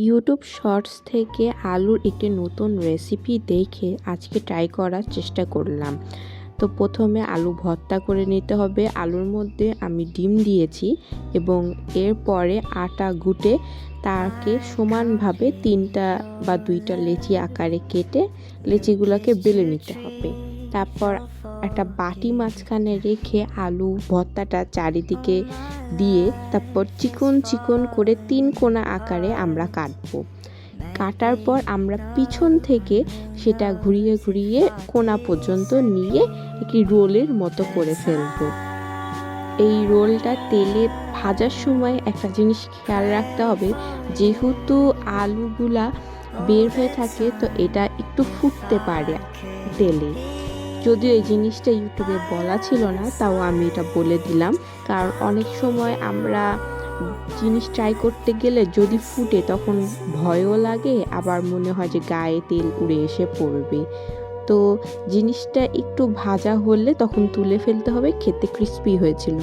YouTube shorts থেকে আলুর একটি নতুন রেসিপি দেখে আজকে ট্রাই করার চেষ্টা করলাম। তো প্রথমে আলু ভর্তা করে নিতে হবে। আলুর মধ্যে আমি ডিম দিয়েছি এবং এরপরে আটা গুটে তাকে সমানভাবে 3টা বা 2টা লেচি আকারে কেটে লেচিগুলোকে বেলে নিতে হবে। তারপর একটা বাটি মাঝখানে রেখে আলু ভর্তাটা চারিদিকে দিয়ে তারপর চিকন চিকন করে 3 কোনা আকারে আমরা কাটবো। কাটার পর আমরা পিছন থেকে সেটা ঘুরিয়ে ঘুরিয়ে কোনা পর্যন্ত নিয়ে একটি রোলের মতো করে ফেলবো। এই রোলটা তেলে ভাজার সময় একটা জিনিস খেয়াল রাখতে হবে, যেহেতু আলুগুলা বের হয়ে থাকে তো এটা একটু ফুটতে পারে তেলে। যদিও এই জিনিসটা ইউটিউবে বলা ছিল না, তাও আমি এটা বলে দিলাম, কারণ অনেক সময় আমরা জিনিস ট্রাই করতে গেলে যদি ফুটে তখন ভয়ও লাগে, আবার মনে হয় যে গায়ে তেল উড়ে এসে পড়বে। তো জিনিসটা একটু ভাজা হলে তখন তুলে ফেলতে হবে, খেতে ক্রিস্পি হয়েছিল।